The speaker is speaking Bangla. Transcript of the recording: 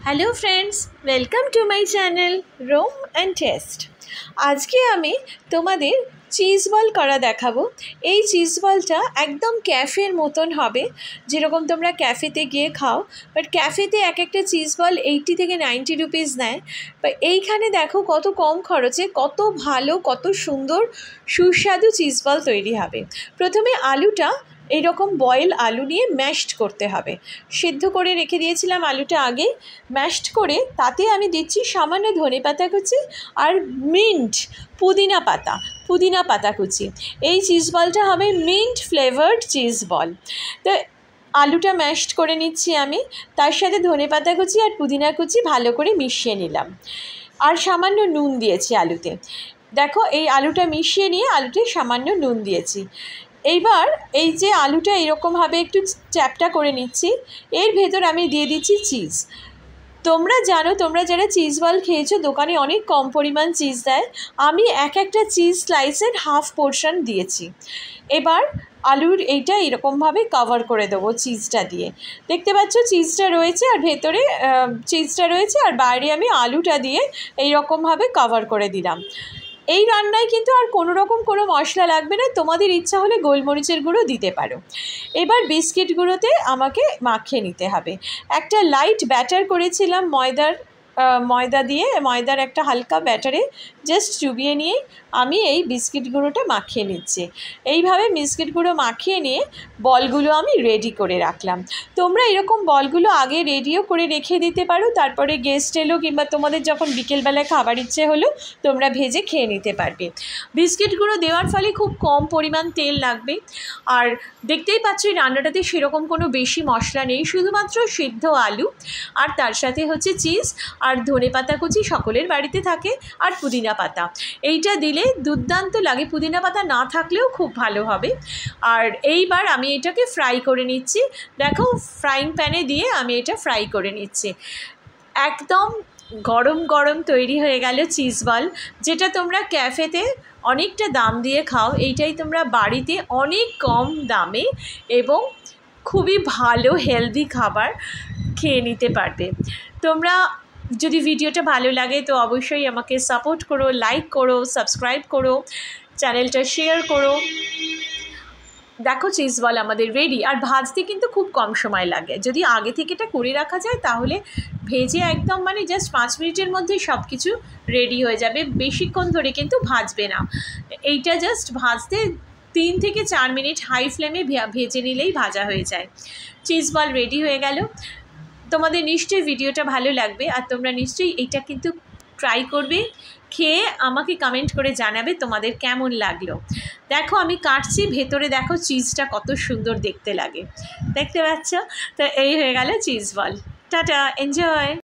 Hello friends, welcome to my channel roam and taste. आज के आमी तोमादेर चीज बल करा देखाबो। এই চিজ বলটা একদম ক্যাফের মতন হবে, যেরকম তোমরা ক্যাফেতে গিয়ে খাও। বাট ক্যাফেতে এক একটা চিজ বল 80 থেকে 90 রুপিস নেয়। বা এইখানে দেখো কত কম খরচে কত ভালো কত সুন্দর সুস্বাদু চিজ বল তৈরি হবে। প্রথমে আলুটা এইরকম বয়েল আলু নিয়ে ম্যাশড করতে হবে। সিদ্ধ করে রেখে দিয়েছিলাম আলুটা আগে। ম্যাশড করে তাতে আমি দিচ্ছি সামান্য ধনেপাতা কুচি আর মিন্ট পুদিনা পাতা কুচি। এই চিজ বলটা হবে মিন্ট ফ্লেভার্ড চিজ বল। তো আলুটা ম্যাশড করে নিচ্ছি আমি, তার সাথে ধনেপাতা কুচি আর পুদিনা কুচি ভালো করে মিশিয়ে নিলাম। আর সামান্য নুন দিয়েছি আলুতে। দেখো এই আলুটা মিশিয়ে নিয়ে আলুতে সামান্য নুন দিয়েছি। এইবার এই যে আলুটা এরকমভাবে একটু চ্যাপটা করে নিচ্ছি, এর ভেতর আমি দিয়ে দিচ্ছি চিজ। তোমরা জানো, তোমরা যারা চিজ বল খেয়েছো দোকানে অনেক কম পরিমাণ চিজ দেয়, আমি একটা চিজ স্লাইসের হাফ পোর্শন দিয়েছি। এবার আলুর এইটা এরকমভাবে কভার করে দেবো চিজটা দিয়ে। দেখতে পাচ্ছ চিজটা রয়েছে আর ভেতরে চিজটা রয়েছে আর বাইরে আমি আলুটা দিয়ে এইরকমভাবে কভার করে দিলাম। এই রান্নায় কিন্তু আর কোনো রকম কোনো মশলা লাগবে না, তোমাদের ইচ্ছা হলে গোলমরিচের গুঁড়ো দিতে পারো। এবার বিস্কিটগুলোতে আমাকে মাখিয়ে নিতে হবে। একটা লাইট ব্যাটার করেছিলাম ময়দার একটা হালকা ব্যাটারে জাস্ট চুবিয়ে নিয়ে আমি এই বিস্কিট গুঁড়োটা মাখিয়ে নিচ্ছি। এইভাবে বিস্কিট গুঁড়ো মাখিয়ে নিয়ে বলগুলো আমি রেডি করে রাখলাম। তোমরা এরকম বলগুলো আগে রেডিও করে রেখে দিতে পারো, তারপরে গেস্ট এলো কিংবা তোমাদের যখন বিকেলবেলায় খাবার ইচ্ছে হলো তোমরা ভেজে খেয়ে নিতে পারবে। বিস্কিট গুঁড়ো দেওয়ার ফলে খুব কম পরিমাণ তেল লাগবে। আর দেখতেই পাচ্ছ এই রান্নাটাতে সেরকম কোনো বেশি মশলা নেই, শুধুমাত্র সিদ্ধ আলু আর তার সাথে হচ্ছে চিজ আর ধনেপাতা কুচি সকলের বাড়িতে থাকে আর পুদিনা পাতা। এইটা দিলে দুর্দান্ত লাগে, পুদিনা পাতা না থাকলেও খুব ভালো হবে। আর এইবার আমি এটাকে ফ্রাই করে নিচ্ছি। দেখো ফ্রাইং প্যানে দিয়ে আমি এটা ফ্রাই করে নিচ্ছি। একদম গরম গরম তৈরি হয়ে গেল চিজ বল, যেটা তোমরা ক্যাফেতে অনেকটা দাম দিয়ে খাও, এইটাই তোমরা বাড়িতে অনেক কম দামে এবং খুবই ভালো হেলদি খাবার খেয়ে নিতে পারবে। তোমরা যদি ভিডিওটা ভালো লাগে তো অবশ্যই আমাকে সাপোর্ট করো, লাইক করো, সাবস্ক্রাইব করো, চ্যানেলটা শেয়ার করো। দেখো চিজ বল আমাদের রেডি। আর ভাজতে কিন্তু খুব কম সময় লাগে, যদি আগে থেকে এটা করে রাখা যায় তাহলে ভেজে একদম জাস্ট 5 মিনিটের মধ্যে সব কিছু রেডি হয়ে যাবে। বেশিক্ষণ ধরে কিন্তু ভাজবে না, এইটা জাস্ট ভাজতে 3 থেকে 4 মিনিট হাই ফ্লেমে ভেজে নিলেই ভাজা হয়ে যায়। চিজ বল রেডি হয়ে গেল। তোমাদের নিশ্চয়ই ভিডিওটা ভালো লাগবে আর তোমরা নিশ্চয়ই এইটা কিন্তু ট্রাই করবে, খেয়ে আমাকে কমেন্ট করে জানাবে তোমাদের কেমন লাগলো। দেখো আমি কাটছি, ভেতরে দেখো চিজটা কত সুন্দর দেখতে লাগে, দেখতে পাচ্ছ? তো এই হয়ে গেল চিজ বল। Tata, enjoy.